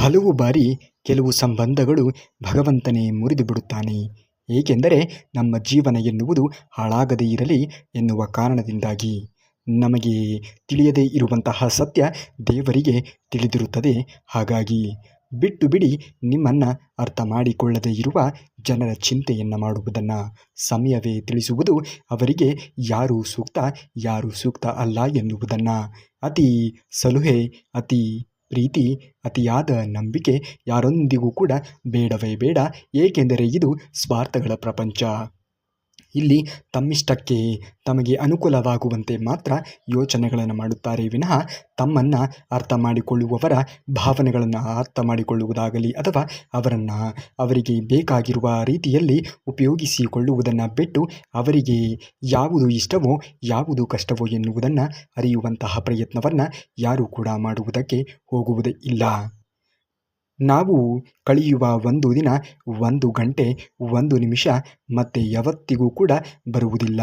ಹಲವು ಬಾರಿ ಕೆಲವು ಸಂಬಂಧಗಳು ಭಗವಂತನೇ ಮುರಿದು ಬಿಡುತ್ತಾನೆ. ಏಕೆಂದರೆ ನಮ್ಮ ಜೀವನ ಎನ್ನುವುದು ಹಾಳಾಗದೇ ಇರಲಿ ಎನ್ನುವ ಕಾರಣದಿಂದಾಗಿ. ನಮಗೆ ತಿಳಿಯದೇ ಇರುವಂತಹ ಸತ್ಯ ದೇವರಿಗೆ ತಿಳಿದಿರುತ್ತದೆ. ಹಾಗಾಗಿ ಬಿಟ್ಟು ಬಿಡಿ, ನಿಮ್ಮನ್ನು ಅರ್ಥ ಮಾಡಿಕೊಳ್ಳದೇ ಇರುವ ಜನರ ಚಿಂತೆಯನ್ನು ಮಾಡುವುದನ್ನು ಸಮಯವೇ ತಿಳಿಸುವುದು. ಅವರಿಗೆ ಯಾರು ಸೂಕ್ತ, ಯಾರು ಸೂಕ್ತ ಅಲ್ಲ ಎನ್ನುವುದನ್ನು. ಅತಿ ಸಲುಹೆ, ಅತಿ ಪ್ರೀತಿ, ಅತಿಯಾದ ನಂಬಿಕೆ ಯಾರೊಂದಿಗೂ ಕೂಡ ಬೇಡವೇ ಬೇಡ. ಏಕೆಂದರೆ ಇದು ಸ್ವಾರ್ಥಗಳ ಪ್ರಪಂಚ. ಇಲ್ಲಿ ತಮ್ಮಿಷ್ಟಕ್ಕೆ ತಮಗೆ ಅನುಕೂಲವಾಗುವಂತೆ ಮಾತ್ರ ಯೋಚನೆಗಳನ್ನು ಮಾಡುತ್ತಾರೆ ವಿನಃ ತಮ್ಮನ್ನು ಅರ್ಥ ಮಾಡಿಕೊಳ್ಳುವವರ ಭಾವನೆಗಳನ್ನು ಅರ್ಥ ಮಾಡಿಕೊಳ್ಳುವುದಾಗಲಿ ಅಥವಾ ಅವರಿಗೆ ಬೇಕಾಗಿರುವ ರೀತಿಯಲ್ಲಿ ಉಪಯೋಗಿಸಿಕೊಳ್ಳುವುದನ್ನು ಬಿಟ್ಟು ಅವರಿಗೆ ಯಾವುದು ಇಷ್ಟವೋ ಯಾವುದು ಕಷ್ಟವೋ ಎನ್ನುವುದನ್ನು ಅರಿಯುವಂತಹ ಪ್ರಯತ್ನವನ್ನು ಯಾರೂ ಕೂಡ ಮಾಡುವುದಕ್ಕೆ ಹೋಗುವುದೇ ಇಲ್ಲ. ನಾವು ಕಳೆಯುವ ಒಂದು ದಿನ, ಒಂದು ಗಂಟೆ, ಒಂದು ನಿಮಿಷ ಮತ್ತೆ ಯಾವತ್ತಿಗೂ ಕೂಡ ಬರುವುದಿಲ್ಲ.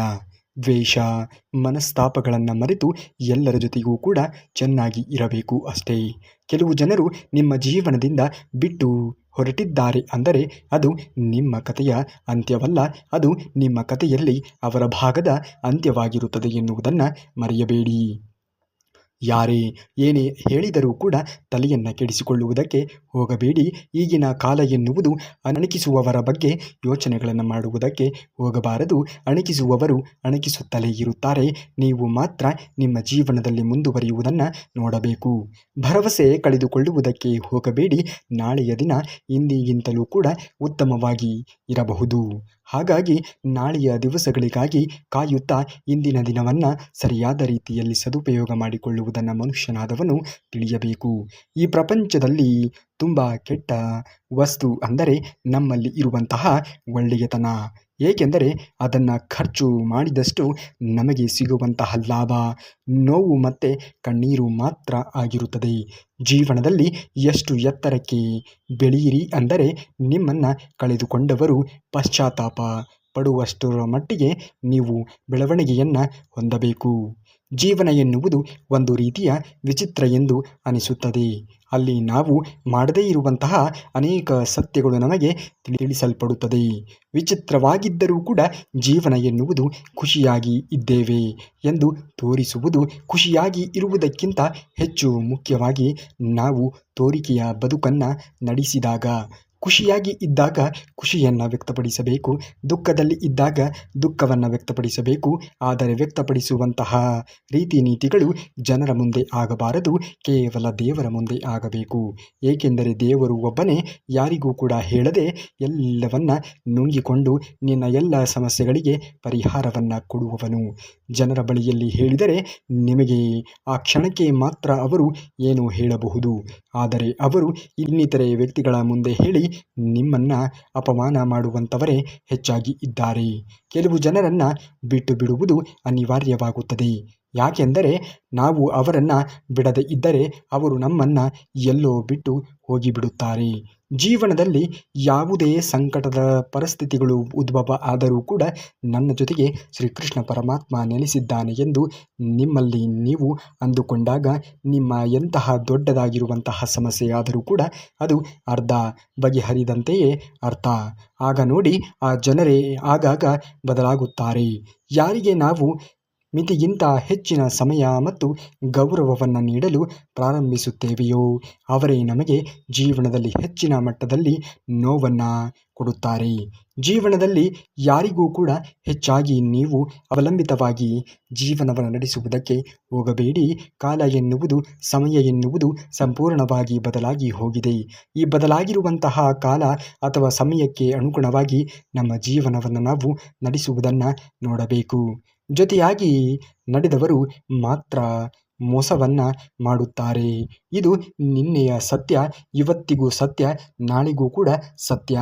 ದ್ವೇಷ, ಮನಸ್ತಾಪಗಳನ್ನು ಮರೆತು ಎಲ್ಲರ ಜೊತೆಗೂ ಕೂಡ ಚೆನ್ನಾಗಿ ಇರಬೇಕು ಅಷ್ಟೇ. ಕೆಲವು ಜನರು ನಿಮ್ಮ ಜೀವನದಿಂದ ಬಿಟ್ಟು ಹೊರಟಿದ್ದಾರೆ ಅಂದರೆ ಅದು ನಿಮ್ಮ ಕಥೆಯ ಅಂತ್ಯವಲ್ಲ, ಅದು ನಿಮ್ಮ ಕಥೆಯಲ್ಲಿ ಅವರ ಭಾಗದ ಅಂತ್ಯವಾಗಿರುತ್ತದೆ ಎನ್ನುವುದನ್ನು ಮರೆಯಬೇಡಿ. ಯಾರೇ ಏನೇ ಹೇಳಿದರೂ ಕೂಡ ತಲೆಯನ್ನು ಕೆಡಿಸಿಕೊಳ್ಳುವುದಕ್ಕೆ ಹೋಗಬೇಡಿ. ಈಗಿನ ಕಾಲ ಎನ್ನುವುದು ಅಣಕಿಸುವವರ ಬಗ್ಗೆ ಯೋಚನೆಗಳನ್ನು ಮಾಡುವುದಕ್ಕೆ ಹೋಗಬಾರದು. ಅಣಕಿಸುವವರು ಅಣಕಿಸುತ್ತಲೇ ಇರುತ್ತಾರೆ. ನೀವು ಮಾತ್ರ ನಿಮ್ಮ ಜೀವನದಲ್ಲಿ ಮುಂದುವರಿಯುವುದನ್ನು ನೋಡಬೇಕು. ಭರವಸೆ ಕಳೆದುಕೊಳ್ಳುವುದಕ್ಕೆ ಹೋಗಬೇಡಿ. ನಾಳೆಯ ದಿನ ಇಂದಿಗಿಂತಲೂ ಕೂಡ ಉತ್ತಮವಾಗಿ ಇರಬಹುದು. ಹಾಗಾಗಿ ನಾಳೆಯ ದಿವಸಗಳಿಗಾಗಿ ಕಾಯುತ್ತಾ ಇಂದಿನ ದಿನವನ್ನು ಸರಿಯಾದ ರೀತಿಯಲ್ಲಿ ಸದುಪಯೋಗ ಮಾಡಿಕೊಳ್ಳುವುದನ್ನು ಮನುಷ್ಯನಾದವನು ತಿಳಿಯಬೇಕು. ಈ ಪ್ರಪಂಚದಲ್ಲಿ ತುಂಬ ಕೆಟ್ಟ ವಸ್ತು ಅಂದರೆ ನಮ್ಮಲ್ಲಿ ಇರುವಂತಹ ಒಳ್ಳೆಯತನ. ಏಕೆಂದರೆ ಅದನ್ನು ಖರ್ಚು ಮಾಡಿದಷ್ಟು ನಮಗೆ ಸಿಗುವಂತಹ ಲಾಭ ನೋವು ಮತ್ತು ಕಣ್ಣೀರು ಮಾತ್ರ ಆಗಿರುತ್ತದೆ. ಜೀವನದಲ್ಲಿ ಎಷ್ಟು ಎತ್ತರಕ್ಕೆ ಬೆಳೆಯಿರಿ ಅಂದರೆ ನಿಮ್ಮನ್ನು ಕಳೆದುಕೊಂಡವರು ಪಶ್ಚಾತ್ತಾಪ ಪಡುವಷ್ಟರ ಮಟ್ಟಿಗೆ ನೀವು ಬೆಳವಣಿಗೆಯನ್ನು ಹೊಂದಬೇಕು. ಜೀವನ ಎನ್ನುವುದು ಒಂದು ರೀತಿಯ ವಿಚಿತ್ರ ಎಂದು ಅನಿಸುತ್ತದೆ. ಅಲ್ಲಿ ನಾವು ಮಾಡದೇ ಇರುವಂತಹ ಅನೇಕ ಸತ್ಯಗಳು ನಮಗೆ ತಿಳಿಸಲ್ಪಡುತ್ತದೆ. ವಿಚಿತ್ರವಾಗಿದ್ದರೂ ಕೂಡ ಜೀವನ ಎನ್ನುವುದು ಖುಷಿಯಾಗಿ ಇದ್ದೇವೆ ಎಂದು ತೋರಿಸುವುದು. ಖುಷಿಯಾಗಿ ಇರುವುದಕ್ಕಿಂತ ಹೆಚ್ಚು ಮುಖ್ಯವಾಗಿ ನಾವು ತೋರಿಕೆಯ ಬದುಕನ್ನು ನಡೆಸಿದಾಗ, ಖುಷಿಯಾಗಿ ಇದ್ದಾಗ ಖುಷಿಯನ್ನು ವ್ಯಕ್ತಪಡಿಸಬೇಕು, ದುಃಖದಲ್ಲಿ ಇದ್ದಾಗ ದುಃಖವನ್ನು ವ್ಯಕ್ತಪಡಿಸಬೇಕು. ಆದರೆ ವ್ಯಕ್ತಪಡಿಸುವಂತಹ ರೀತಿ ನೀತಿಗಳು ಜನರ ಮುಂದೆ ಆಗಬಾರದು, ಕೇವಲ ದೇವರ ಮುಂದೆ ಆಗಬೇಕು. ಏಕೆಂದರೆ ದೇವರು ಒಬ್ಬನೇ, ಯಾರಿಗೂ ಕೂಡ ಹೇಳದೆ ಎಲ್ಲವನ್ನ ನುಂಗಿಕೊಂಡು ನಿನ್ನ ಎಲ್ಲ ಸಮಸ್ಯೆಗಳಿಗೆ ಪರಿಹಾರವನ್ನು ಕೊಡುವವನು. ಜನರ ಬಳಿಯಲ್ಲಿ ಹೇಳಿದರೆ ನಿಮಗೆ ಆ ಕ್ಷಣಕ್ಕೆ ಮಾತ್ರ ಅವರು ಏನು ಹೇಳಬಹುದು. ಆದರೆ ಅವರು ಇನ್ನಿತರೆ ವ್ಯಕ್ತಿಗಳ ಮುಂದೆ ಹೇಳಿ ನಿಮ್ಮನ್ನು ಅಪಮಾನ ಮಾಡುವಂಥವರೇ ಹೆಚ್ಚಾಗಿ ಇದ್ದಾರೆ. ಕೆಲವು ಜನರನ್ನು ಬಿಟ್ಟು ಬಿಡುವುದು ಅನಿವಾರ್ಯವಾಗುತ್ತದೆ. ಯಾಕೆಂದರೆ ನಾವು ಅವರನ್ನು ಬಿಡದೇ ಇದ್ದರೆ ಅವರು ನಮ್ಮನ್ನು ಎಲ್ಲೋ ಬಿಟ್ಟು ಹೋಗಿಬಿಡುತ್ತಾರೆ. ಜೀವನದಲ್ಲಿ ಯಾವುದೇ ಸಂಕಟದ ಪರಿಸ್ಥಿತಿಗಳು ಉದ್ಭವ ಆದರೂ ಕೂಡ ನನ್ನ ಜೊತೆಗೆ ಶ್ರೀಕೃಷ್ಣ ಪರಮಾತ್ಮ ನೆಲೆಸಿದ್ದಾನೆ ಎಂದು ನಿಮ್ಮಲ್ಲಿ ನೀವು ಅಂದುಕೊಂಡಾಗ ನಿಮ್ಮ ಎಂತಹ ದೊಡ್ಡದಾಗಿರುವಂತಹ ಸಮಸ್ಯೆಯಾದರೂ ಕೂಡ ಅದು ಅರ್ಧ ಬಗೆಹರಿದಂತೆಯೇ ಅರ್ಥ. ಆಗ ನೋಡಿ ಆ ಜನರೇ ಆಗಾಗ ಬದಲಾಗುತ್ತಾರೆ. ಯಾರಿಗೆ ನಾವು ಮಿತಿಗಿಂತ ಹೆಚ್ಚಿನ ಸಮಯ ಮತ್ತು ಗೌರವವನ್ನು ನೀಡಲು ಪ್ರಾರಂಭಿಸುತ್ತೇವೆಯೋ ಅವರೇ ನಮಗೆ ಜೀವನದಲ್ಲಿ ಹೆಚ್ಚಿನ ಮಟ್ಟದಲ್ಲಿ ನೋವನ್ನು ಕೊಡುತ್ತಾರೆ. ಜೀವನದಲ್ಲಿ ಯಾರಿಗೂ ಕೂಡ ಹೆಚ್ಚಾಗಿ ನೀವು ಅವಲಂಬಿತವಾಗಿ ಜೀವನವನ್ನು ನಡೆಸುವುದಕ್ಕೆ ಹೋಗಬೇಡಿ. ಕಾಲ ಎನ್ನುವುದು, ಸಮಯ ಎನ್ನುವುದು ಸಂಪೂರ್ಣವಾಗಿ ಬದಲಾಗಿ ಹೋಗಿದೆ. ಈ ಬದಲಾಗಿರುವಂತಹ ಕಾಲ ಅಥವಾ ಸಮಯಕ್ಕೆ ಅನುಗುಣವಾಗಿ ನಮ್ಮ ಜೀವನವನ್ನು ನಾವು ನಡೆಸುವುದನ್ನು ನೋಡಬೇಕು. ಜೊತೆಯಾಗಿ ನಡೆದವರು ಮಾತ್ರ ಮೋಸವನ್ನು ಮಾಡುತ್ತಾರೆ. ಇದು ನಿನ್ನೆಯ ಸತ್ಯ, ಇವತ್ತಿಗೂ ಸತ್ಯ, ನಾಳೆಗೂ ಕೂಡ ಸತ್ಯ.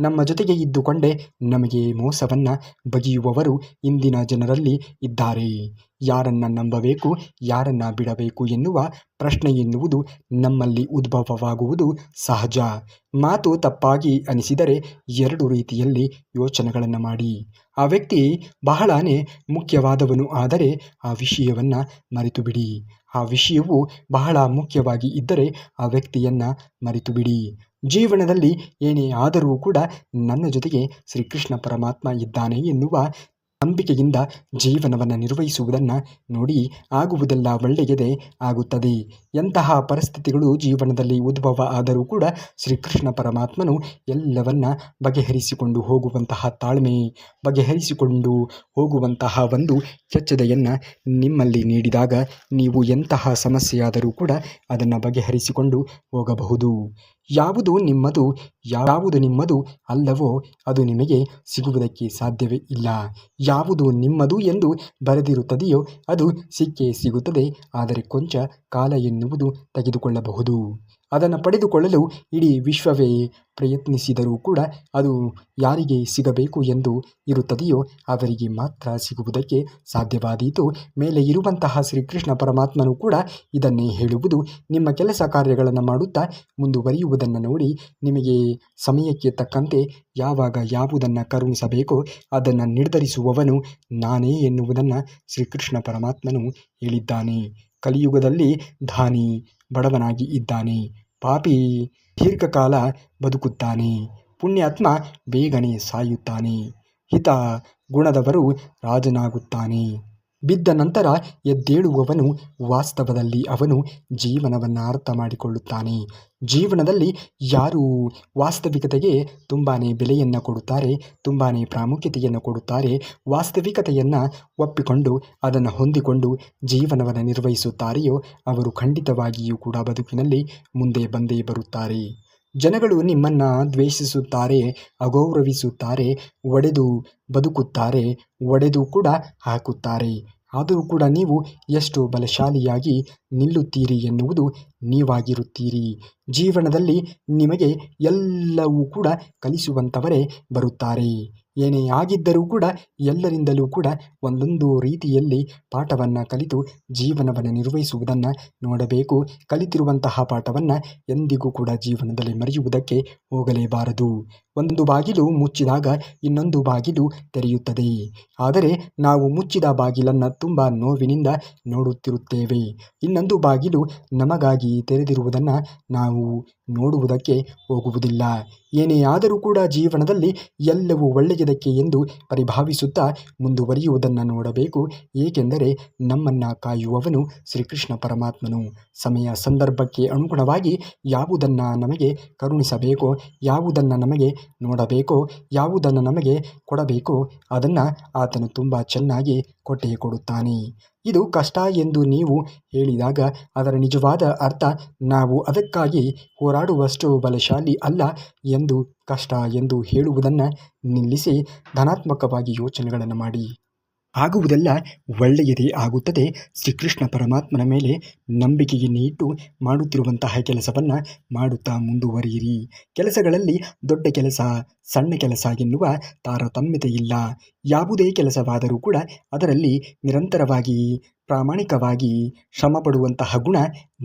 ನಮ್ಮ ಜೊತೆಗೆ ಇದ್ದುಕೊಂಡೇ ನಮಗೆ ಮೋಸವನ್ನು ಬಗೆಯುವವರು ಇಂದಿನ ಜನರಲ್ಲಿ ಇದ್ದಾರೆ. ಯಾರನ್ನು ನಂಬಬೇಕು, ಯಾರನ್ನು ಬಿಡಬೇಕು ಎನ್ನುವ ಪ್ರಶ್ನೆ ಎನ್ನುವುದು ನಮ್ಮಲ್ಲಿ ಉದ್ಭವವಾಗುವುದು ಸಹಜ. ಮಾತು ತಪ್ಪಾಗಿ ಅನಿಸಿದರೆ ಎರಡು ರೀತಿಯಲ್ಲಿ ಯೋಚನೆಗಳನ್ನು ಮಾಡಿ. ಆ ವ್ಯಕ್ತಿ ಬಹಳನೇ ಮುಖ್ಯವಾದವನು ಆದರೆ ಆ ವಿಷಯವನ್ನು ಮರೆತು ಬಿಡಿ. ಆ ವಿಷಯವು ಬಹಳ ಮುಖ್ಯವಾಗಿ ಇದ್ದರೆ ಆ ವ್ಯಕ್ತಿಯನ್ನು ಮರೆತು ಬಿಡಿ. ಜೀವನದಲ್ಲಿ ಏನೇ ಆದರೂ ಕೂಡ ನನ್ನ ಜೊತೆಗೆ ಶ್ರೀಕೃಷ್ಣ ಪರಮಾತ್ಮ ಇದ್ದಾನೆ ಎನ್ನುವ ನಂಬಿಕೆಯಿಂದ ಜೀವನವನ್ನು ನಿರ್ವಹಿಸುವುದನ್ನು ನೋಡಿ. ಆಗುವುದೆಲ್ಲ ಒಳ್ಳೆಯದೇ ಆಗುತ್ತದೆ. ಎಂತಹ ಪರಿಸ್ಥಿತಿಗಳು ಜೀವನದಲ್ಲಿ ಉದ್ಭವ ಆದರೂ ಕೂಡ ಶ್ರೀಕೃಷ್ಣ ಪರಮಾತ್ಮನು ಎಲ್ಲವನ್ನ ಬಗೆಹರಿಸಿಕೊಂಡು ಹೋಗುವಂತಹ ತಾಳ್ಮೆ, ಬಗೆಹರಿಸಿಕೊಂಡು ಹೋಗುವಂತಹ ಒಂದು ಕೆಚ್ಚೆದೆಯನ್ನು ನಿಮ್ಮಲ್ಲಿ ನೀಡಿದಾಗ ನೀವು ಎಂತಹ ಸಮಸ್ಯೆಯಾದರೂ ಕೂಡ ಅದನ್ನು ಬಗೆಹರಿಸಿಕೊಂಡು ಹೋಗಬಹುದು. ಯಾವುದು ನಿಮ್ಮದು ಅಲ್ಲವೋ ಅದು ನಿಮಗೆ ಸಿಗುವುದಕ್ಕೆ ಸಾಧ್ಯವೇ ಇಲ್ಲ. ಯಾವುದು ನಿಮ್ಮದು ಎಂದು ಬರೆದಿರುತ್ತದೆಯೋ ಅದು ಸಿಕ್ಕೇ ಸಿಗುತ್ತದೆ. ಆದರೆ ಕೊಂಚ ಕಾಲ ಎನ್ನುವುದು ತೆಗೆದುಕೊಳ್ಳಬಹುದು. ಅದನ್ನು ಪಡೆದುಕೊಳ್ಳಲು ಇಡೀ ವಿಶ್ವವೇ ಪ್ರಯತ್ನಿಸಿದರೂ ಕೂಡ ಅದು ಯಾರಿಗೆ ಸಿಗಬೇಕು ಎಂದು ಇರುತ್ತದೆಯೋ ಅವರಿಗೆ ಮಾತ್ರ ಸಿಗುವುದಕ್ಕೆ ಸಾಧ್ಯವಾದೀತು. ಮೇಲೆ ಇರುವಂತಹ ಶ್ರೀಕೃಷ್ಣ ಪರಮಾತ್ಮನು ಕೂಡ ಇದನ್ನೇ ಹೇಳುವುದು. ನಿಮ್ಮ ಕೆಲಸ ಕಾರ್ಯಗಳನ್ನು ಮಾಡುತ್ತಾ ಮುಂದುವರಿಯುವುದನ್ನು ನೋಡಿ. ನಿಮಗೆ ಸಮಯಕ್ಕೆ ತಕ್ಕಂತೆ ಯಾವಾಗ ಯಾವುದನ್ನು ಕರುಣಿಸಬೇಕೋ ಅದನ್ನು ನಿರ್ಧರಿಸುವವನು ನಾನೇ ಎನ್ನುವುದನ್ನು ಶ್ರೀಕೃಷ್ಣ ಪರಮಾತ್ಮನು ಹೇಳಿದ್ದಾನೆ. ಕಲಿಯುಗದಲ್ಲಿ ದಾನಿ ಬಡವನಾಗಿ ಇದ್ದಾನೆ, ಪಾಪಿ ದೀರ್ಘಕಾಲ ಬದುಕುತ್ತಾನೆ, ಪುಣ್ಯಾತ್ಮ ಬೇಗನೆ ಸಾಯುತ್ತಾನೆ, ಹಿತ ಗುಣದವರು ರಾಜನಾಗುತ್ತಾನೆ. ಬಿದ್ದ ನಂತರ ಎದ್ದೇಳುವವನು ವಾಸ್ತವದಲ್ಲಿ ಅವನು ಜೀವನವನ್ನು ಅರ್ಥ ಮಾಡಿಕೊಳ್ಳುತ್ತಾನೆ. ಜೀವನದಲ್ಲಿ ಯಾರು ವಾಸ್ತವಿಕತೆಗೆ ತುಂಬಾ ಬೆಲೆಯನ್ನು ಕೊಡುತ್ತಾರೆ, ತುಂಬಾ ಪ್ರಾಮುಖ್ಯತೆಯನ್ನು ಕೊಡುತ್ತಾರೆ, ವಾಸ್ತವಿಕತೆಯನ್ನು ಒಪ್ಪಿಕೊಂಡು ಅದನ್ನು ಹೊಂದಿಕೊಂಡು ಜೀವನವನ್ನು ನಿರ್ವಹಿಸುತ್ತಾರೆಯೋ ಅವರು ಖಂಡಿತವಾಗಿಯೂ ಕೂಡ ಬದುಕಿನಲ್ಲಿ ಮುಂದೆ ಬಂದೇ ಬರುತ್ತಾರೆ. ಜನಗಳು ನಿಮ್ಮನ್ನು ದ್ವೇಷಿಸುತ್ತಾರೆ, ಅಗೌರವಿಸುತ್ತಾರೆ, ಒಡೆದು ಬದುಕುತ್ತಾರೆ, ಒಡೆದು ಕೂಡ ಹಾಕುತ್ತಾರೆ. ಆದರೂ ಕೂಡ ನೀವು ಎಷ್ಟು ಬಲಶಾಲಿಯಾಗಿ ನಿಲ್ಲುತ್ತೀರಿ ಎನ್ನುವುದು ನೀವಾಗಿರುತ್ತೀರಿ. ಜೀವನದಲ್ಲಿ ನಿಮಗೆ ಎಲ್ಲವೂ ಕೂಡ ಕಲಿಸುವಂಥವರೇ ಬರುತ್ತಾರೆ. ಏನೇ ಆಗಿದ್ದರೂ ಕೂಡ ಎಲ್ಲರಿಂದಲೂ ಕೂಡ ಒಂದೊಂದು ರೀತಿಯಲ್ಲಿ ಪಾಠವನ್ನು ಕಲಿತು ಜೀವನವನ್ನು ನಿರ್ವಹಿಸುವುದನ್ನು ನೋಡಬೇಕು. ಕಲಿತಿರುವಂತಹ ಪಾಠವನ್ನು ಎಂದಿಗೂ ಕೂಡ ಜೀವನದಲ್ಲಿ ಮರೆಯುವುದಕ್ಕೆ ಹೋಗಲೇಬಾರದು. ಒಂದು ಬಾಗಿಲು ಮುಚ್ಚಿದಾಗ ಇನ್ನೊಂದು ಬಾಗಿಲು ತೆರೆಯುತ್ತದೆ. ಆದರೆ ನಾವು ಮುಚ್ಚಿದ ಬಾಗಿಲನ್ನು ತುಂಬ ನೋವಿನಿಂದ ನೋಡುತ್ತಿರುತ್ತೇವೆ. ಇನ್ನೊಂದು ಬಾಗಿಲು ನಮಗಾಗಿ ತೆರೆದಿರುವುದನ್ನು ನಾವು ನೋಡುವುದಕ್ಕೆ ಹೋಗುವುದಿಲ್ಲ. ಏನೇ ಆದರೂ ಕೂಡ ಜೀವನದಲ್ಲಿ ಎಲ್ಲವೂ ಒಳ್ಳೆಯದಕ್ಕೆ ಎಂದು ಪರಿಭಾವಿಸುತ್ತಾ ಮುಂದುವರಿಯುವುದನ್ನು ನೋಡಬೇಕು. ಏಕೆಂದರೆ ನಮ್ಮನ್ನು ಕಾಯುವವನು ಶ್ರೀಕೃಷ್ಣ ಪರಮಾತ್ಮನು. ಸಮಯ ಸಂದರ್ಭಕ್ಕೆ ಅನುಗುಣವಾಗಿ ಯಾವುದನ್ನು ನಮಗೆ ಕರುಣಿಸಬೇಕೋ, ಯಾವುದನ್ನು ನಮಗೆ ನೋಡಬೇಕೋ, ಯಾವುದನ್ನು ನಮಗೆ ಕೊಡಬೇಕೋ ಅದನ್ನು ಆತನು ತುಂಬ ಚೆನ್ನಾಗಿ ಕೊಟ್ಟೇ ಕೊಡುತ್ತಾನೆ. ಇದು ಕಷ್ಟ ಎಂದು ನೀವು ಹೇಳಿದಾಗ ಅದರ ನಿಜವಾದ ಅರ್ಥ ನಾವು ಅದಕ್ಕಾಗಿ ಹೋರಾಡುವಷ್ಟು ಬಲಶಾಲಿ ಅಲ್ಲ ಎಂದು ಕಷ್ಟ ಎಂದು ಹೇಳುವುದನ್ನು ನಿಲ್ಲಿಸಿ ಧನಾತ್ಮಕವಾಗಿ ಯೋಚನೆಗಳನ್ನು ಮಾಡಿ. ಆಗುವುದೆಲ್ಲ ಒಳ್ಳೆಯದೇ ಆಗುತ್ತದೆ. ಶ್ರೀಕೃಷ್ಣ ಪರಮಾತ್ಮನ ಮೇಲೆ ನಂಬಿಕೆಯನ್ನು ಇಟ್ಟು ಮಾಡುತ್ತಿರುವಂತಹ ಕೆಲಸವನ್ನು ಮಾಡುತ್ತಾ ಮುಂದುವರಿಯಿರಿ. ಕೆಲಸಗಳಲ್ಲಿ ದೊಡ್ಡ ಕೆಲಸ, ಸಣ್ಣ ಕೆಲಸ ಎನ್ನುವ ತಾರತಮ್ಯತೆ ಇಲ್ಲ. ಯಾವುದೇ ಕೆಲಸವಾದರೂ ಕೂಡ ಅದರಲ್ಲಿ ನಿರಂತರವಾಗಿ ಪ್ರಾಮಾಣಿಕವಾಗಿ ಶ್ರಮಪಡುವಂತಹ ಗುಣ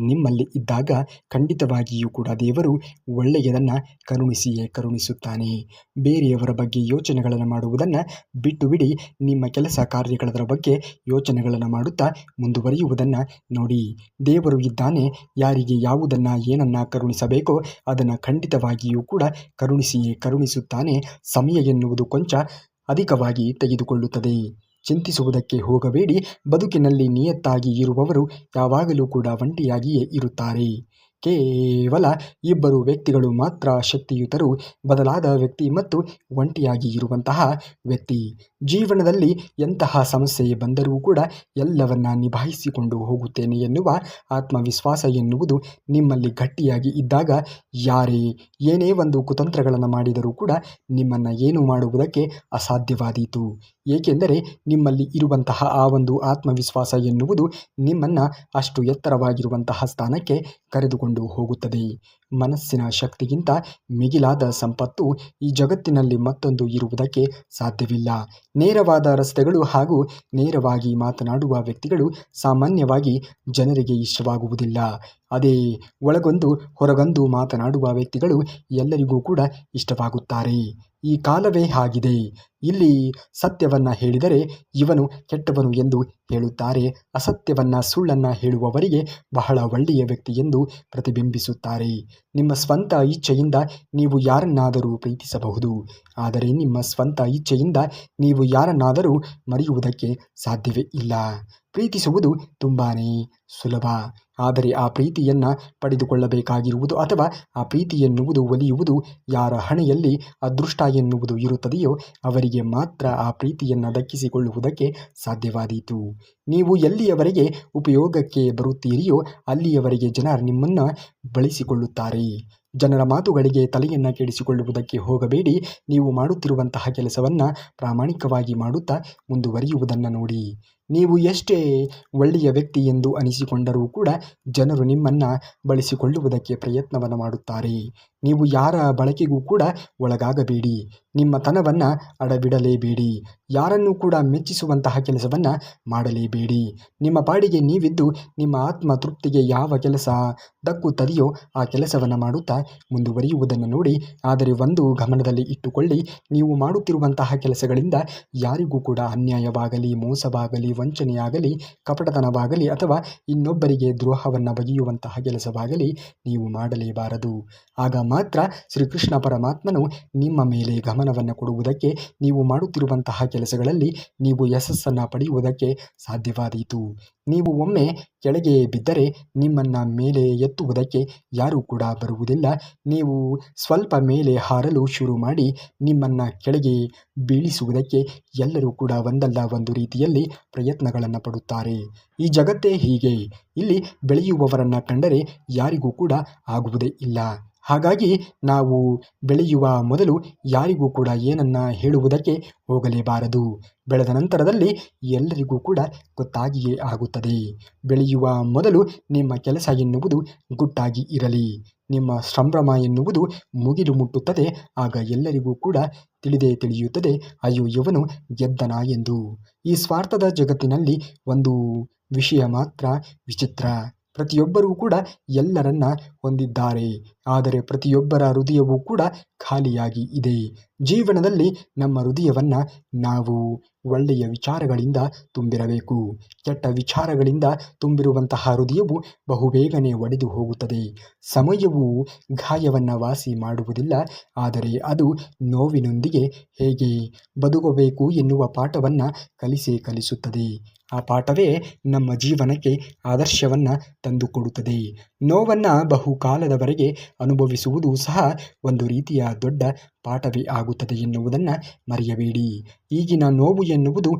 ನಿಮ್ಮಲ್ಲಿ ಇದ್ದಾಗ ಖಂಡಿತವಾಗಿಯೂ ಕೂಡ ದೇವರು ಒಳ್ಳೆಯದನ್ನು ಕರುಣಿಸಿಯೇ ಕರುಣಿಸುತ್ತಾನೆ. ಬೇರೆಯವರ ಬಗ್ಗೆ ಯೋಚನೆಗಳನ್ನು ಮಾಡುವುದನ್ನು ಬಿಟ್ಟು ಬಿಡಿ. ನಿಮ್ಮ ಕೆಲಸ ಕಾರ್ಯಗಳ ಬಗ್ಗೆ ಯೋಚನೆಗಳನ್ನು ಮಾಡುತ್ತಾ ಮುಂದುವರಿಯುವುದನ್ನು ನೋಡಿ. ದೇವರು ಇದ್ದಾನೆ. ಯಾರಿಗೆ ಯಾವುದನ್ನು ಏನನ್ನು ಕರುಣಿಸಬೇಕೋ ಅದನ್ನು ಖಂಡಿತವಾಗಿಯೂ ಕೂಡ ಕರುಣಿಸಿಯೇ ಕರುಣಿಸುತ್ತಾನೆ. ಸಮಯ ಎನ್ನುವುದು ಕೊಂಚ ಅಧಿಕವಾಗಿ ತೆಗೆದುಕೊಳ್ಳುತ್ತದೆ. ಚಿಂತಿಸುವುದಕ್ಕೆ ಹೋಗಬೇಡಿ. ಬದುಕಿನಲ್ಲಿ ನಿಯತ್ತಾಗಿ ಇರುವವರು ಯಾವಾಗಲೂ ಕೂಡ ಒಂಟಿಯಾಗಿಯೇ ಇರುತ್ತಾರೆ. ಕೇವಲ ಇಬ್ಬರು ವ್ಯಕ್ತಿಗಳು ಮಾತ್ರ ಶಕ್ತಿಯುತರು, ಬದಲಾದ ವ್ಯಕ್ತಿ ಮತ್ತು ಒಂಟಿಯಾಗಿ ಇರುವಂತಹ ವ್ಯಕ್ತಿ. ಜೀವನದಲ್ಲಿ ಎಂತಹ ಸಮಸ್ಯೆ ಬಂದರೂ ಕೂಡ ಎಲ್ಲವನ್ನ ನಿಭಾಯಿಸಿಕೊಂಡು ಹೋಗುತ್ತೇನೆ ಎನ್ನುವ ಆತ್ಮವಿಶ್ವಾಸ ಎನ್ನುವುದು ನಿಮ್ಮಲ್ಲಿ ಗಟ್ಟಿಯಾಗಿ ಇದ್ದಾಗ ಯಾರೇ ಏನೇ ಒಂದು ಕುತಂತ್ರಗಳನ್ನು ಮಾಡಿದರೂ ಕೂಡ ನಿಮ್ಮನ್ನು ಏನು ಮಾಡುವುದಕ್ಕೆ ಅಸಾಧ್ಯವಾದೀತು. ಏಕೆಂದರೆ ನಿಮ್ಮಲ್ಲಿ ಇರುವಂತಹ ಆ ಒಂದು ಆತ್ಮವಿಶ್ವಾಸ ಎನ್ನುವುದು ನಿಮ್ಮನ್ನು ಅಷ್ಟು ಎತ್ತರವಾಗಿರುವಂತಹ ಸ್ಥಾನಕ್ಕೆ ಕರೆದುಕೊಂಡು ಹೋಗುತ್ತದೆ. ಮನಸ್ಸಿನ ಶಕ್ತಿಗಿಂತ ಮಿಗಿಲಾದ ಸಂಪತ್ತು ಈ ಜಗತ್ತಿನಲ್ಲಿ ಮತ್ತೊಂದು ಇರುವುದಕ್ಕೆ ಸಾಧ್ಯವಿಲ್ಲ. ನೇರವಾದ ರಸ್ತೆಗಳು ಹಾಗೂ ನೇರವಾಗಿ ಮಾತನಾಡುವ ವ್ಯಕ್ತಿಗಳು ಸಾಮಾನ್ಯವಾಗಿ ಜನರಿಗೆ ಇಷ್ಟವಾಗುವುದಿಲ್ಲ. ಅದೇ ಒಳಗೊಂದು ಹೊರಗೊಂದು ಮಾತನಾಡುವ ವ್ಯಕ್ತಿಗಳು ಎಲ್ಲರಿಗೂ ಕೂಡ ಇಷ್ಟವಾಗುತ್ತಾರೆ. ಈ ಕಾಲವೇ ಆಗಿದೆ. ಇಲ್ಲಿ ಸತ್ಯವನ್ನು ಹೇಳಿದರೆ ಇವನು ಕೆಟ್ಟವನು ಎಂದು ಹೇಳುತ್ತಾರೆ. ಅಸತ್ಯವನ್ನು ಸುಳ್ಳನ್ನು ಹೇಳುವವರಿಗೆ ಬಹಳ ಒಳ್ಳೆಯ ವ್ಯಕ್ತಿ ಎಂದು ಪ್ರತಿಬಿಂಬಿಸುತ್ತಾರೆ. ನಿಮ್ಮ ಸ್ವಂತ ಇಚ್ಛೆಯಿಂದ ನೀವು ಯಾರನ್ನಾದರೂ ಪ್ರೀತಿಸಬಹುದು, ಆದರೆ ನಿಮ್ಮ ಸ್ವಂತ ಇಚ್ಛೆಯಿಂದ ನೀವು ಯಾರನ್ನಾದರೂ ಮರೆಯುವುದಕ್ಕೆ ಸಾಧ್ಯವೇ ಇಲ್ಲ. ಪ್ರೀತಿಸುವುದು ತುಂಬಾ ಸುಲಭ, ಆದರೆ ಆ ಪ್ರೀತಿಯನ್ನು ಪಡೆದುಕೊಳ್ಳಬೇಕಾಗಿರುವುದು ಅಥವಾ ಆ ಪ್ರೀತಿ ಎನ್ನುವುದು ಒಲಿಯುವುದು ಯಾರ ಹಣೆಯಲ್ಲಿ ಅದೃಷ್ಟ ಎನ್ನುವುದು ಇರುತ್ತದೆಯೋ ಅವರಿಗೆ ಮಾತ್ರ ಆ ಪ್ರೀತಿಯನ್ನು ದಕ್ಕಿಸಿಕೊಳ್ಳುವುದಕ್ಕೆ ಸಾಧ್ಯವಾದೀತು. ನೀವು ಎಲ್ಲಿಯವರೆಗೆ ಉಪಯೋಗಕ್ಕೆ ಬರುತ್ತೀರಿಯೋ ಅಲ್ಲಿಯವರೆಗೆ ಜನರು ನಿಮ್ಮನ್ನು ಬಳಸಿಕೊಳ್ಳುತ್ತಾರೆ. ಜನರ ಮಾತುಗಳಿಗೆ ತಲೆಯನ್ನು ಕೆಡಿಸಿಕೊಳ್ಳುವುದಕ್ಕೆ ಹೋಗಬೇಡಿ. ನೀವು ಮಾಡುತ್ತಿರುವಂತಹ ಕೆಲಸವನ್ನು ಪ್ರಾಮಾಣಿಕವಾಗಿ ಮಾಡುತ್ತಾ ಮುಂದುವರಿಯುವುದನ್ನು ನೋಡಿ. ನೀವು ಎಷ್ಟೇ ಒಳ್ಳೆಯ ವ್ಯಕ್ತಿ ಎಂದು ಅನಿಸಿಕೊಂಡರೂ ಕೂಡ ಜನರು ನಿಮ್ಮನ್ನು ಬಳಸಿಕೊಳ್ಳುವುದಕ್ಕೆ ಪ್ರಯತ್ನವನ್ನು ಮಾಡುತ್ತಾರೆ. ನೀವು ಯಾರ ಬಳಕೆಗೂ ಕೂಡ ಒಳಗಾಗಬೇಡಿ. ನಿಮ್ಮ ತನವನ್ನು ಅಡಬಿಡಲೇಬೇಡಿ. ಯಾರನ್ನೂ ಕೂಡ ಮೆಚ್ಚಿಸುವಂತಹ ಕೆಲಸವನ್ನು ಮಾಡಲೇಬೇಡಿ. ನಿಮ್ಮ ಪಾಡಿಗೆ ನೀವಿದ್ದು ನಿಮ್ಮ ಆತ್ಮ ತೃಪ್ತಿಗೆ ಯಾವ ಕೆಲಸ ದಕ್ಕುತ್ತದೆಯೋ ಆ ಕೆಲಸವನ್ನು ಮಾಡುತ್ತಾ ಮುಂದುವರಿಯುವುದನ್ನು ನೋಡಿ. ಆದರೆ ಒಂದು ಗಮನದಲ್ಲಿ ಇಟ್ಟುಕೊಳ್ಳಿ, ನೀವು ಮಾಡುತ್ತಿರುವಂತಹ ಕೆಲಸಗಳಿಂದ ಯಾರಿಗೂ ಕೂಡ ಅನ್ಯಾಯವಾಗಲಿ, ಮೋಸವಾಗಲಿ, ವಂಚನೆಯಾಗಲಿ, ಕಪಟತನವಾಗಲಿ ಅಥವಾ ಇನ್ನೊಬ್ಬರಿಗೆ ದ್ರೋಹವನ್ನು ಬಗೆಯುವಂತಹ ಕೆಲಸವಾಗಲಿ ನೀವು ಮಾಡಲೇಬಾರದು. ಆಗ ಮಾತ್ರ ಶ್ರೀಕೃಷ್ಣ ಪರಮಾತ್ಮನು ನಿಮ್ಮ ಮೇಲೆ ಗಮನವನ್ನು ಕೊಡುವುದಕ್ಕೆ, ನೀವು ಮಾಡುತ್ತಿರುವಂತಹ ಕೆಲಸಗಳಲ್ಲಿ ನೀವು ಯಶಸ್ಸನ್ನು ಪಡೆಯುವುದಕ್ಕೆ ಸಾಧ್ಯವಾದೀತು. ನೀವು ಒಮ್ಮೆ ಕೆಳಗೆ ಬಿದ್ದರೆ ನಿಮ್ಮನ್ನು ಮೇಲೆ ಎತ್ತುವುದಕ್ಕೆ ಯಾರೂ ಕೂಡ ಬರುವುದಿಲ್ಲ. ನೀವು ಸ್ವಲ್ಪ ಮೇಲೆ ಹಾರಲು ಶುರು ಮಾಡಿ ನಿಮ್ಮನ್ನು ಕೆಳಗೆ ಬೀಳಿಸುವುದಕ್ಕೆ ಎಲ್ಲರೂ ಕೂಡ ಒಂದಲ್ಲ ಒಂದು ರೀತಿಯಲ್ಲಿ ಪ್ರಯತ್ನಗಳನ್ನು ಪಡುತ್ತಾರೆ. ಈ ಜಗತ್ತೇ ಹೀಗೆ. ಇಲ್ಲಿ ಬೆಳೆಯುವವರನ್ನು ಕಂಡರೆ ಯಾರಿಗೂ ಕೂಡ ಆಗುವುದೇ ಇಲ್ಲ. ಹಾಗಾಗಿ ನಾವು ಬೆಳೆಯುವ ಮೊದಲು ಯಾರಿಗೂ ಕೂಡ ಏನನ್ನು ಹೇಳುವುದಕ್ಕೆ ಹೋಗಲೇಬಾರದು. ಬೆಳೆದ ನಂತರದಲ್ಲಿ ಎಲ್ಲರಿಗೂ ಕೂಡ ಗೊತ್ತಾಗಿಯೇ ಆಗುತ್ತದೆ. ಬೆಳೆಯುವ ಮೊದಲು ನಿಮ್ಮ ಕೆಲಸ ಎನ್ನುವುದು ಗುಟ್ಟಾಗಿ ಇರಲಿ. ನಿಮ್ಮ ಸಂಭ್ರಮ ಎನ್ನುವುದು ಮುಗಿಲು ಮುಟ್ಟುತ್ತದೆ. ಆಗ ಎಲ್ಲರಿಗೂ ಕೂಡ ತಿಳಿಯುತ್ತದೆ, ಅಯ್ಯೋ ಇವನು ಗೆದ್ದನ ಎಂದು. ಈ ಸ್ವಾರ್ಥದ ಜಗತ್ತಿನಲ್ಲಿ ಒಂದು ವಿಷಯ ಮಾತ್ರ ವಿಚಿತ್ರ. ಪ್ರತಿಯೊಬ್ಬರೂ ಕೂಡ ಎಲ್ಲರನ್ನ ಹೊಂದಿದ್ದಾರೆ, ಆದರೆ ಪ್ರತಿಯೊಬ್ಬರ ಹೃದಯವೂ ಕೂಡ ಖಾಲಿಯಾಗಿ ಇದೆ. ಜೀವನದಲ್ಲಿ ನಮ್ಮ ಹೃದಯವನ್ನು ನಾವು ಒಳ್ಳೆಯ ವಿಚಾರಗಳಿಂದ ತುಂಬಿರಬೇಕು. ಕೆಟ್ಟ ವಿಚಾರಗಳಿಂದ ತುಂಬಿರುವಂತಹ ಹೃದಯವು ಬಹುಬೇಗನೆ ಒಡೆದು ಹೋಗುತ್ತದೆ. ಸಮಯವು ಗಾಯವನ್ನು ವಾಸಿ ಮಾಡುವುದಿಲ್ಲ, ಆದರೆ ಅದು ನೋವಿನೊಂದಿಗೆ ಹೇಗೆ ಬದುಕಬೇಕು ಎನ್ನುವ ಪಾಠವನ್ನು ಕಲಿಸುತ್ತದೆ. ಆ ಪಾಠವೇ ನಮ್ಮ ಜೀವನಕ್ಕೆ ಆದರ್ಶವನ್ನು ತಂದುಕೊಡುತ್ತದೆ. ನೋವನ್ನು ಬಹುಕಾಲದವರೆಗೆ ಅನುಭವಿಸುವುದು ಸಹ ಒಂದು ರೀತಿಯ ದೊಡ್ಡ ಪಾಠವೇ ಆಗುತ್ತದೆ ಎನ್ನುವುದನ್ನು ಮರೆಯಬೇಡಿ. ಈಗಿನ ನೋವು ಎನ್ನುವುದು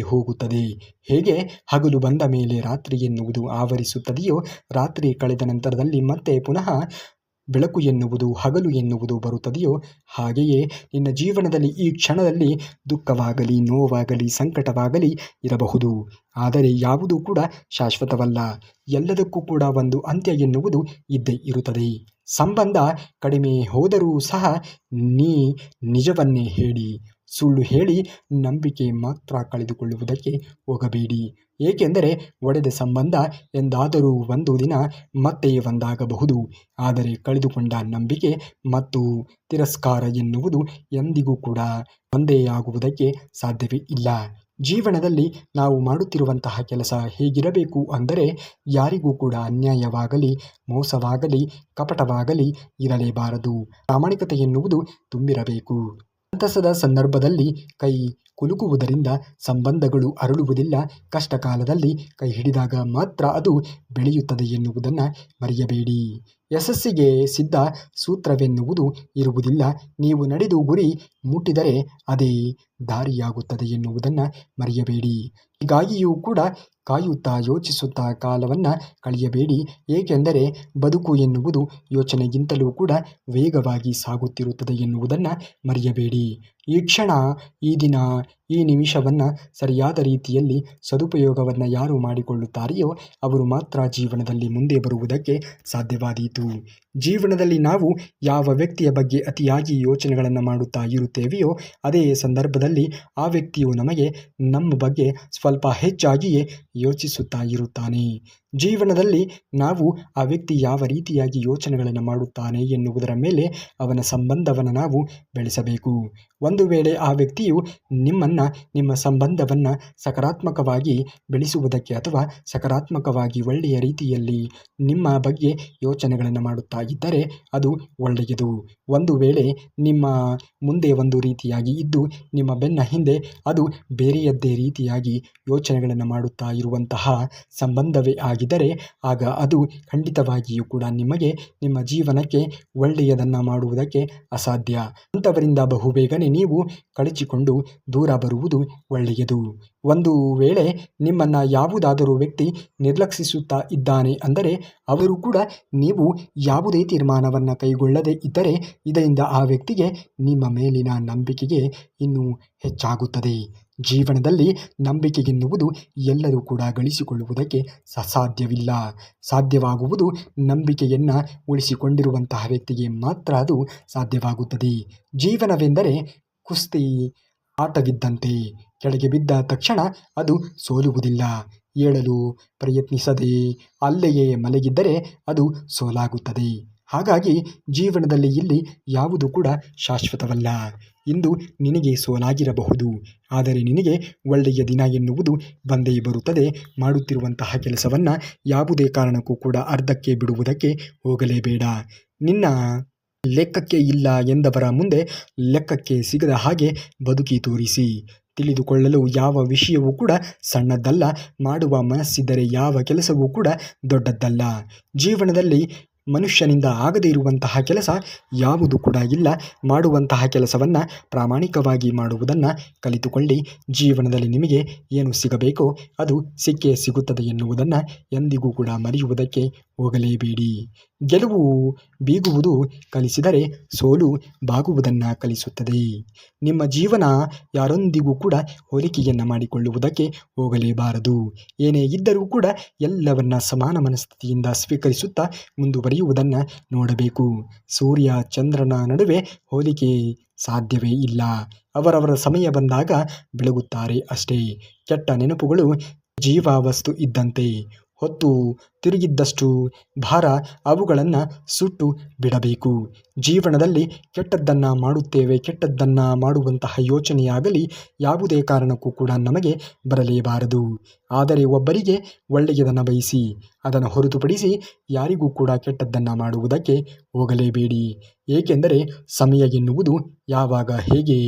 ಹೋಗುತ್ತದೆ. ಹೇಗೆ ಹಗಲು ಬಂದ ಮೇಲೆ ರಾತ್ರಿ ಎನ್ನುವುದು ಆವರಿಸುತ್ತದೆಯೋ, ರಾತ್ರಿ ಕಳೆದ ನಂತರದಲ್ಲಿ ಮತ್ತೆ ಪುನಃ ಬೆಳಕು ಎನ್ನುವುದು, ಹಗಲು ಎನ್ನುವುದು ಬರುತ್ತದೆಯೋ, ಹಾಗೆಯೇ ನಿನ್ನ ಜೀವನದಲ್ಲಿ ಈ ಕ್ಷಣದಲ್ಲಿ ದುಃಖವಾಗಲಿ, ನೋವಾಗಲಿ, ಸಂಕಟವಾಗಲಿ ಇರಬಹುದು. ಆದರೆ ಯಾವುದೂ ಕೂಡ ಶಾಶ್ವತವಲ್ಲ. ಎಲ್ಲದಕ್ಕೂ ಕೂಡ ಒಂದು ಅಂತ್ಯ ಎನ್ನುವುದು ಇದ್ದೇ ಇರುತ್ತದೆ. ಸಂಬಂಧ ಕಡಿಮೆ ಹೋದರೂ ಸಹ ನಿಜವನ್ನೇ ಹೇಳಿ. ಸುಳ್ಳು ಹೇಳಿ ನಂಬಿಕೆ ಮಾತ್ರ ಕಳೆದುಕೊಳ್ಳುವುದಕ್ಕೆ ಹೋಗಬೇಡಿ. ಏಕೆಂದರೆ ಒಡೆದ ಸಂಬಂಧ ಎಂದಾದರೂ ಒಂದು ದಿನ ಮತ್ತೆ ಒಂದಾಗಬಹುದು, ಆದರೆ ಕಳೆದುಕೊಂಡ ನಂಬಿಕೆ ಮತ್ತು ತಿರಸ್ಕಾರ ಎನ್ನುವುದು ಎಂದಿಗೂ ಕೂಡ ಒಂದೇ ಆಗುವುದಕ್ಕೆ ಸಾಧ್ಯವೇ ಇಲ್ಲ. ಜೀವನದಲ್ಲಿ ನಾವು ಮಾಡುತ್ತಿರುವಂತಹ ಕೆಲಸ ಹೇಗಿರಬೇಕು ಅಂದರೆ, ಯಾರಿಗೂ ಕೂಡ ಅನ್ಯಾಯವಾಗಲಿ, ಮೋಸವಾಗಲಿ, ಕಪಟವಾಗಲಿ ಇರಲೇಬಾರದು. ಪ್ರಾಮಾಣಿಕತೆ ಎನ್ನುವುದು ತುಂಬಿರಬೇಕು. ಸಂತಸದ ಸಂದರ್ಭದಲ್ಲಿ ಕೈ ಕುಲುಕುವುದರಿಂದ ಸಂಬಂಧಗಳು ಅರಳುವುದಿಲ್ಲ. ಕಷ್ಟ ಕಾಲದಲ್ಲಿ ಕೈ ಹಿಡಿದಾಗ ಮಾತ್ರ ಅದು ಬೆಳೆಯುತ್ತದೆ ಎನ್ನುವುದನ್ನು ಮರೆಯಬೇಡಿ. ಯಶಸ್ಸಿಗೆ ಸಿದ್ಧ ಸೂತ್ರವೆನ್ನುವುದು ಇರುವುದಿಲ್ಲ. ನೀವು ನಡೆದು ಗುರಿ ಮುಟ್ಟಿದರೆ ಅದೇ ದಾರಿಯಾಗುತ್ತದೆ ಎನ್ನುವುದನ್ನು ಮರೆಯಬೇಡಿ. ಹೀಗಾಗಿಯೂ ಕೂಡ ಕಾಯುತ್ತಾ ಯೋಚಿಸುತ್ತಾ ಕಾಲವನ್ನು ಕಳೆಯಬೇಡಿ. ಏಕೆಂದರೆ ಬದುಕು ಎನ್ನುವುದು ಯೋಚನೆಗಿಂತಲೂ ಕೂಡ ವೇಗವಾಗಿ ಸಾಗುತ್ತಿರುತ್ತದೆ ಎನ್ನುವುದನ್ನು ಮರೆಯಬೇಡಿ. ಈ ಕ್ಷಣ, ಈ ದಿನ, ಈ ನಿಮಿಷವನ್ನು ಸರಿಯಾದ ರೀತಿಯಲ್ಲಿ ಸದುಪಯೋಗವನ್ನು ಯಾರು ಮಾಡಿಕೊಳ್ಳುತ್ತಾರೆಯೋ ಅವರು ಮಾತ್ರ ಜೀವನದಲ್ಲಿ ಮುಂದೆ ಬರುವುದಕ್ಕೆ ಸಾಧ್ಯವಾದೀತು. ಜೀವನದಲ್ಲಿ ನಾವು ಯಾವ ವ್ಯಕ್ತಿಯ ಬಗ್ಗೆ ಅತಿಯಾಗಿ ಯೋಚನೆಗಳನ್ನು ಮಾಡುತ್ತಾ ಇರುತ್ತೇವೆಯೋ ಅದೇ ಸಂದರ್ಭದಲ್ಲಿ ಆ ವ್ಯಕ್ತಿಯು ನಮಗೆ ನಮ್ಮ ಬಗ್ಗೆ ಸ್ವಲ್ಪ ಹೆಚ್ಚಾಗಿಯೇ ಯೋಚಿಸುತ್ತಾ ಇರುತ್ತಾನೆ. ಜೀವನದಲ್ಲಿ ನಾವು ಆ ವ್ಯಕ್ತಿ ಯಾವ ರೀತಿಯಾಗಿ ಯೋಚನೆಗಳನ್ನು ಮಾಡುತ್ತಾನೆ ಎನ್ನುವುದರ ಮೇಲೆ ಅವನ ಸಂಬಂಧವನ್ನು ನಾವು ಬೆಳೆಸಬೇಕು. ಒಂದು ವೇಳೆ ಆ ವ್ಯಕ್ತಿಯು ನಿಮ್ಮ ಸಂಬಂಧವನ್ನು ಸಕಾರಾತ್ಮಕವಾಗಿ ಬೆಳೆಸುವುದಕ್ಕೆ ಅಥವಾ ಸಕಾರಾತ್ಮಕವಾಗಿ ಒಳ್ಳೆಯ ರೀತಿಯಲ್ಲಿ ನಿಮ್ಮ ಬಗ್ಗೆ ಯೋಚನೆಗಳನ್ನು ಮಾಡುತ್ತಾ ಇದ್ದರೆ ಅದು ಒಳ್ಳೆಯದು. ಒಂದು ವೇಳೆ ನಿಮ್ಮ ಮುಂದೆ ಒಂದು ರೀತಿಯಾಗಿ ಇದ್ದು ನಿಮ್ಮ ಬೆನ್ನ ಹಿಂದೆ ಅದು ಬೇರೆಯದ್ದೇ ರೀತಿಯಾಗಿ ಯೋಚನೆಗಳನ್ನು ಮಾಡುತ್ತಾ ಇರುವಂತಹ ಸಂಬಂಧವೇ ಆಗಿದ್ದರೆ ಆಗ ಅದು ಖಂಡಿತವಾಗಿಯೂ ಕೂಡ ನಿಮಗೆ ನಿಮ್ಮ ಜೀವನಕ್ಕೆ ಒಳ್ಳೆಯದನ್ನು ಮಾಡುವುದಕ್ಕೆ ಅಸಾಧ್ಯ. ಅಂಥವರಿಂದ ಬಹುಬೇಗನೆ ನೀವು ಕಳಚಿಕೊಂಡು ದೂರ ಬರುವುದು ಒಳ್ಳೆಯದು. ಒಂದು ವೇಳೆ ನಿಮ್ಮನ್ನು ಯಾವುದಾದರೂ ವ್ಯಕ್ತಿ ನಿರ್ಲಕ್ಷಿಸುತ್ತಾ ಇದ್ದಾನೆ ಅಂದರೆ ಅವರು ಕೂಡ ನೀವು ಯಾವುದೇ ತೀರ್ಮಾನವನ್ನು ಕೈಗೊಳ್ಳದೇ ಇದ್ದರೆ ಇದರಿಂದ ಆ ವ್ಯಕ್ತಿಗೆ ನಿಮ್ಮ ಮೇಲಿನ ನಂಬಿಕೆಗೆ ಇನ್ನೂ ಹೆಚ್ಚಾಗುತ್ತದೆ. ಜೀವನದಲ್ಲಿ ನಂಬಿಕೆ ಎನ್ನುವುದು ಎಲ್ಲರೂ ಕೂಡ ಗಳಿಸಿಕೊಳ್ಳುವುದಕ್ಕೆ ಸಾಧ್ಯವಿಲ್ಲ. ಸಾಧ್ಯವಾಗುವುದು ನಂಬಿಕೆಯನ್ನು ಉಳಿಸಿಕೊಂಡಿರುವಂತಹ ವ್ಯಕ್ತಿಗೆ ಮಾತ್ರ ಅದು ಸಾಧ್ಯವಾಗುತ್ತದೆ. ಜೀವನವೆಂದರೆ ಕುಸ್ತಿ ಆಟವಿದ್ದಂತೆ. ಕೆಳಗೆ ಬಿದ್ದ ತಕ್ಷಣ ಅದು ಸೋಲುವುದಿಲ್ಲ. ಏಳಲು ಪ್ರಯತ್ನಿಸದೆ ಅಲ್ಲಿಯೇ ಮಲಗಿದ್ದರೆ ಅದು ಸೋಲಾಗುತ್ತದೆ. ಹಾಗಾಗಿ ಜೀವನದಲ್ಲಿ ಇಲ್ಲಿ ಯಾವುದು ಕೂಡ ಶಾಶ್ವತವಲ್ಲ. ಇಂದು ನಿನಗೆ ಸೋಲಾಗಿರಬಹುದು, ಆದರೆ ನಿನಗೆ ಒಳ್ಳೆಯ ದಿನ ಎನ್ನುವುದು ಬಂದೇ ಬರುತ್ತದೆ. ಮಾಡುತ್ತಿರುವಂತಹ ಕೆಲಸವನ್ನು ಯಾವುದೇ ಕಾರಣಕ್ಕೂ ಕೂಡ ಅರ್ಧಕ್ಕೆ ಬಿಡುವುದಕ್ಕೆ ಹೋಗಲೇಬೇಡ. ನಿನ್ನ ಲೆಕ್ಕಕ್ಕೆ ಇಲ್ಲ ಎಂದವರ ಮುಂದೆ ಲೆಕ್ಕಕ್ಕೆ ಸಿಗದ ಹಾಗೆ ಬದುಕಿ ತೋರಿಸಿ. ತಿಳಿದುಕೊಳ್ಳಲು ಯಾವ ವಿಷಯವೂ ಕೂಡ ಸಣ್ಣದ್ದಲ್ಲ. ಮಾಡುವ ಮನಸ್ಸಿದ್ದರೆ ಯಾವ ಕೆಲಸವೂ ಕೂಡ ದೊಡ್ಡದ್ದಲ್ಲ. ಜೀವನದಲ್ಲಿ ಮನುಷ್ಯನಿಂದ ಆಗದೇ ಇರುವಂತಹ ಕೆಲಸ ಯಾವುದು ಕೂಡ ಇಲ್ಲ. ಮಾಡುವಂತಹ ಕೆಲಸವನ್ನು ಪ್ರಾಮಾಣಿಕವಾಗಿ ಮಾಡುವುದನ್ನು ಕಲಿತುಕೊಳ್ಳಿ. ಜೀವನದಲ್ಲಿ ನಿಮಗೆ ಏನು ಸಿಗಬೇಕೋ ಅದು ಸಿಕ್ಕೇ ಸಿಗುತ್ತದೆ ಎನ್ನುವುದನ್ನು ಎಂದಿಗೂ ಕೂಡ ಮರೆಯುವುದಕ್ಕೆ ಹೋಗಲೇಬೇಡಿ. ಗೆಲುವು ಬೀಗುವುದು ಕಲಿಸಿದರೆ ಸೋಲು ಬಾಗುವುದನ್ನು ಕಲಿಸುತ್ತದೆ. ನಿಮ್ಮ ಜೀವನ ಯಾರೊಂದಿಗೂ ಕೂಡ ಹೋಲಿಕೆಯನ್ನು ಮಾಡಿಕೊಳ್ಳುವುದಕ್ಕೆ ಹೋಗಲೇಬಾರದು. ಏನೇ ಇದ್ದರೂ ಕೂಡ ಎಲ್ಲವನ್ನ ಸಮಾನ ಮನಸ್ಥಿತಿಯಿಂದ ಸ್ವೀಕರಿಸುತ್ತಾ ಮುಂದುವರಿಯುವುದನ್ನು ನೋಡಬೇಕು. ಸೂರ್ಯ ಚಂದ್ರನ ನಡುವೆ ಹೋಲಿಕೆ ಸಾಧ್ಯವೇ ಇಲ್ಲ. ಅವರವರ ಸಮಯ ಬಂದಾಗ ಬೆಳಗುತ್ತಾರೆ ಅಷ್ಟೇ. ಕೆಟ್ಟ ನೆನಪುಗಳು ಜೀವಾವಸ್ತು ಇದ್ದಂತೆ. ಹೊತ್ತು ತಿರುಗಿದ್ದಷ್ಟು ಭಾರ ಅವುಗಳನ್ನು ಸುಟ್ಟು ಬಿಡಬೇಕು. ಜೀವನದಲ್ಲಿ ಕೆಟ್ಟದ್ದನ್ನು ಮಾಡುತ್ತೇವೆ, ಕೆಟ್ಟದ್ದನ್ನು ಮಾಡುವಂತಹ ಯೋಚನೆಯಾಗಲಿ ಯಾವುದೇ ಕಾರಣಕ್ಕೂ ಕೂಡ ನಮಗೆ ಬರಲೇಬಾರದು. ಆದರೆ ಒಬ್ಬರಿಗೆ ಒಳ್ಳೆಯದನ್ನು ಬಯಸಿ ಅದನ್ನು ಹೊರತುಪಡಿಸಿ ಯಾರಿಗೂ ಕೂಡ ಕೆಟ್ಟದ್ದನ್ನು ಮಾಡುವುದಕ್ಕೆ ಹೋಗಲೇಬೇಡಿ. ಏಕೆಂದರೆ ಸಮಯ ಎನ್ನುವುದು ಯಾವಾಗ ಹೇಗೆ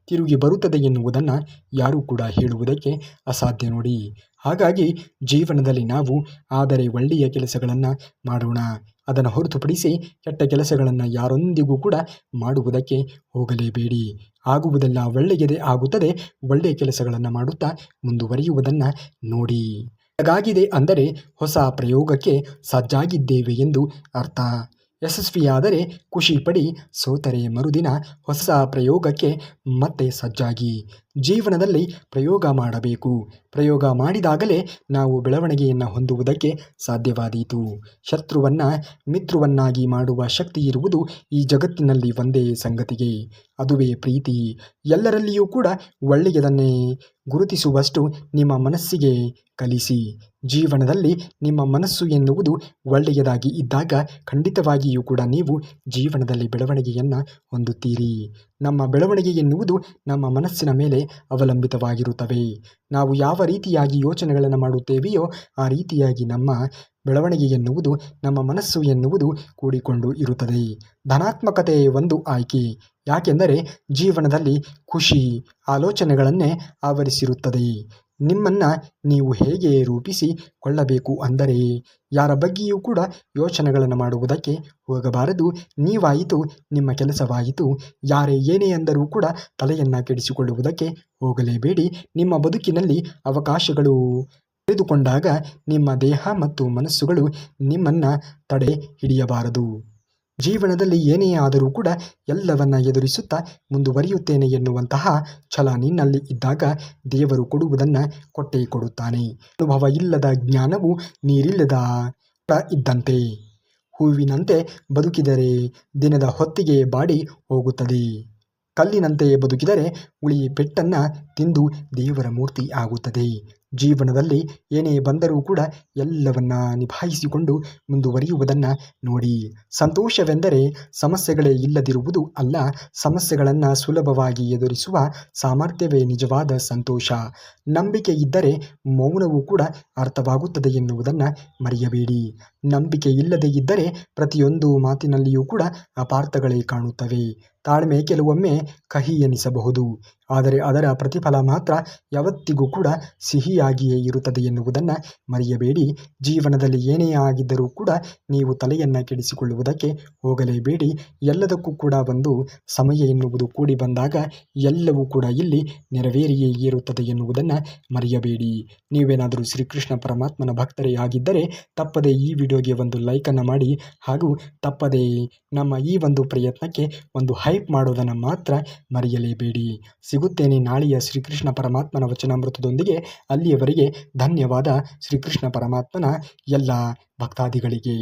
ತಿರುಗಿ ಬರುತ್ತದೆ ಎನ್ನುವುದನ್ನು ಯಾರೂ ಕೂಡ ಹೇಳುವುದಕ್ಕೆ ಅಸಾಧ್ಯ ನೋಡಿ. ಹಾಗಾಗಿ ಜೀವನದಲ್ಲಿ ನಾವು ಆದರೆ ಒಳ್ಳೆಯ ಕೆಲಸಗಳನ್ನು ಮಾಡೋಣ. ಅದನ್ನು ಹೊರತುಪಡಿಸಿ ಕೆಟ್ಟ ಕೆಲಸಗಳನ್ನು ಯಾರೊಂದಿಗೂ ಕೂಡ ಮಾಡುವುದಕ್ಕೆ ಹೋಗಲೇಬೇಡಿ. ಆಗುವುದೆಲ್ಲ ಒಳ್ಳೆಯದೇ ಆಗುತ್ತದೆ. ಒಳ್ಳೆಯ ಕೆಲಸಗಳನ್ನು ಮಾಡುತ್ತಾ ಮುಂದುವರಿಯುವುದನ್ನು ನೋಡಿ. ಹಾಗಾಗಿದೆ ಅಂದರೆ ಹೊಸ ಪ್ರಯೋಗಕ್ಕೆ ಸಜ್ಜಾಗಿದ್ದೇವೆ ಎಂದು ಅರ್ಥ. ಯಶಸ್ವಿಯಾದರೆ ಖುಷಿ ಪಡಿ, ಸೋತರೆ ಮರುದಿನ ಹೊಸ ಪ್ರಯೋಗಕ್ಕೆ ಮತ್ತೆ ಸಜ್ಜಾಗಿ. ಜೀವನದಲ್ಲಿ ಪ್ರಯೋಗ ಮಾಡಬೇಕು. ಪ್ರಯೋಗ ಮಾಡಿದಾಗಲೇ ನಾವು ಬೆಳವಣಿಗೆಯನ್ನು ಹೊಂದುವುದಕ್ಕೆ ಸಾಧ್ಯವಾದೀತು. ಶತ್ರುವನ್ನು ಮಿತ್ರವನ್ನಾಗಿ ಮಾಡುವ ಶಕ್ತಿ ಇರುವುದು ಈ ಜಗತ್ತಿನಲ್ಲಿ ಒಂದೇ ಸಂಗತಿಗೆ, ಅದುವೇ ಪ್ರೀತಿ. ಎಲ್ಲರಲ್ಲಿಯೂ ಕೂಡ ಒಳ್ಳೆಯದನ್ನೇ ಗುರುತಿಸುವಷ್ಟು ನಿಮ್ಮ ಮನಸ್ಸಿಗೆ ಕಲಿಸಿ. ಜೀವನದಲ್ಲಿ ನಿಮ್ಮ ಮನಸ್ಸು ಎನ್ನುವುದು ಒಳ್ಳೆಯದಾಗಿ ಇದ್ದಾಗ ಖಂಡಿತವಾಗಿಯೂ ಕೂಡ ನೀವು ಜೀವನದಲ್ಲಿ ಬೆಳವಣಿಗೆಯನ್ನು ಹೊಂದುತ್ತೀರಿ. ನಮ್ಮ ಬೆಳವಣಿಗೆ ಎನ್ನುವುದು ನಮ್ಮ ಮನಸ್ಸಿನ ಮೇಲೆ ಅವಲಂಬಿತವಾಗಿರುತ್ತವೆ. ನಾವು ಯಾವ ರೀತಿಯಾಗಿ ಯೋಚನೆಗಳನ್ನು ಮಾಡುತ್ತೇವೆಯೋ ಆ ರೀತಿಯಾಗಿ ನಮ್ಮ ಬೆಳವಣಿಗೆ ಎನ್ನುವುದು, ನಮ್ಮ ಮನಸ್ಸು ಎನ್ನುವುದು ಕೂಡಿಕೊಂಡು ಇರುತ್ತದೆ. ಧನಾತ್ಮಕತೆ ಒಂದು ಆಯ್ಕೆ. ಯಾಕೆಂದರೆ ಜೀವನದಲ್ಲಿ ಖುಷಿ ಆಲೋಚನೆಗಳನ್ನೇ ಆವರಿಸಿರುತ್ತದೆ. ನಿಮ್ಮನ್ನು ನೀವು ಹೇಗೆ ರೂಪಿಸಿಕೊಳ್ಳಬೇಕು ಅಂದರೆ ಯಾರ ಬಗ್ಗೆಯೂ ಕೂಡ ಯೋಚನೆಗಳನ್ನು ಮಾಡುವುದಕ್ಕೆ ಹೋಗಬಾರದು. ನೀವಾಯಿತು, ನಿಮ್ಮ ಕೆಲಸವಾಯಿತು, ಯಾರೇ ಏನೇ ಅಂದರೂ ಕೂಡ ತಲೆಯನ್ನು ಕೆಡಿಸಿಕೊಳ್ಳುವುದಕ್ಕೆ ಹೋಗಲೇಬೇಡಿ. ನಿಮ್ಮ ಬದುಕಿನಲ್ಲಿ ಅವಕಾಶಗಳು ತೆರೆದುಕೊಂಡಾಗ ನಿಮ್ಮ ದೇಹ ಮತ್ತು ಮನಸ್ಸುಗಳು ನಿಮ್ಮನ್ನು ತಡೆ ಹಿಡಿಯಬಾರದು. ಜೀವನದಲ್ಲಿ ಏನೇ ಆದರೂ ಕೂಡ ಎಲ್ಲವನ್ನ ಎದುರಿಸುತ್ತಾ ಮುಂದುವರಿಯುತ್ತೇನೆ ಎನ್ನುವಂತಹ ಛಲ ನಿನ್ನಲ್ಲಿ ಇದ್ದಾಗ ದೇವರು ಕೊಡುವುದನ್ನು ಕೊಟ್ಟೇ ಕೊಡುತ್ತಾನೆ. ಅನುಭವ ಇಲ್ಲದ ಜ್ಞಾನವು ನೀರಿಲ್ಲದ ಕೊಡ ಇದ್ದಂತೆ. ಹೂವಿನಂತೆ ಬದುಕಿದರೆ ದಿನದ ಹೊತ್ತಿಗೆ ಬಾಡಿ ಹೋಗುತ್ತದೆ. ಕಲ್ಲಿನಂತೆ ಬದುಕಿದರೆ ಉಳಿ ಪೆಟ್ಟನ್ನು ತಿಂದು ದೇವರ ಮೂರ್ತಿ ಆಗುತ್ತದೆ. ಜೀವನದಲ್ಲಿ ಏನೇ ಬಂದರೂ ಕೂಡ ಎಲ್ಲವನ್ನ ನಿಭಾಯಿಸಿಕೊಂಡು ಮುಂದುವರಿಯುವುದನ್ನು ನೋಡಿ. ಸಂತೋಷವೆಂದರೆ ಸಮಸ್ಯೆಗಳೇ ಇಲ್ಲದಿರುವುದು ಅಲ್ಲ, ಸಮಸ್ಯೆಗಳನ್ನು ಸುಲಭವಾಗಿ ಎದುರಿಸುವ ಸಾಮರ್ಥ್ಯವೇ ನಿಜವಾದ ಸಂತೋಷ. ನಂಬಿಕೆ ಇದ್ದರೆ ಮೌನವೂ ಕೂಡ ಅರ್ಥವಾಗುತ್ತದೆ ಎನ್ನುವುದನ್ನು ಮರೆಯಬೇಡಿ. ನಂಬಿಕೆ ಇಲ್ಲದೇ ಇದ್ದರೆ ಪ್ರತಿಯೊಂದು ಮಾತಿನಲ್ಲಿಯೂ ಕೂಡ ಅಪಾರ್ಥಗಳೇ ಕಾಣುತ್ತವೆ. ತಾಳ್ಮೆ ಕೆಲವೊಮ್ಮೆ ಕಹಿ ಎನಿಸಬಹುದು, ಆದರೆ ಅದರ ಪ್ರತಿಫಲ ಮಾತ್ರ ಯಾವತ್ತಿಗೂ ಕೂಡ ಸಿಹಿಯಾಗಿಯೇ ಇರುತ್ತದೆ ಎನ್ನುವುದನ್ನು ಮರೆಯಬೇಡಿ. ಜೀವನದಲ್ಲಿ ಏನೇ ಆಗಿದ್ದರೂ ಕೂಡ ನೀವು ತಲೆಯನ್ನು ಕೆಡಿಸಿಕೊಳ್ಳುವುದಕ್ಕೆ ಹೋಗಲೇಬೇಡಿ. ಎಲ್ಲದಕ್ಕೂ ಕೂಡ ಒಂದು ಸಮಯ ಎನ್ನುವುದು ಕೂಡಿ ಬಂದಾಗ ಎಲ್ಲವೂ ಕೂಡ ಇಲ್ಲಿ ನೆರವೇರಿಯೇ ಇರುತ್ತದೆ ಎನ್ನುವುದನ್ನು ಮರೆಯಬೇಡಿ. ನೀವೇನಾದರೂ ಶ್ರೀಕೃಷ್ಣ ಪರಮಾತ್ಮನ ಭಕ್ತರೇ ಆಗಿದ್ದರೆ ತಪ್ಪದೇ ಈ ವಿಡಿಯೋಗೆ ಒಂದು ಲೈಕನ್ನು ಮಾಡಿ, ಹಾಗೂ ತಪ್ಪದೇ ನಮ್ಮ ಈ ಒಂದು ಪ್ರಯತ್ನಕ್ಕೆ ಒಂದು ಹೈಪ್ ಮಾಡೋದನ್ನು ಮಾತ್ರ ಮರೆಯಲೇಬೇಡಿ. ಸಿಗುತ್ತೇನೆ ನಾಳೆಯ ಶ್ರೀಕೃಷ್ಣ ಪರಮಾತ್ಮನ ವಚನಾಮೃತದೊಂದಿಗೆ. ಅಲ್ಲಿಯವರೆಗೆ ಧನ್ಯವಾದ. ಶ್ರೀಕೃಷ್ಣ ಪರಮಾತ್ಮನ ಎಲ್ಲ ಭಕ್ತಾದಿಗಳಿಗೆ.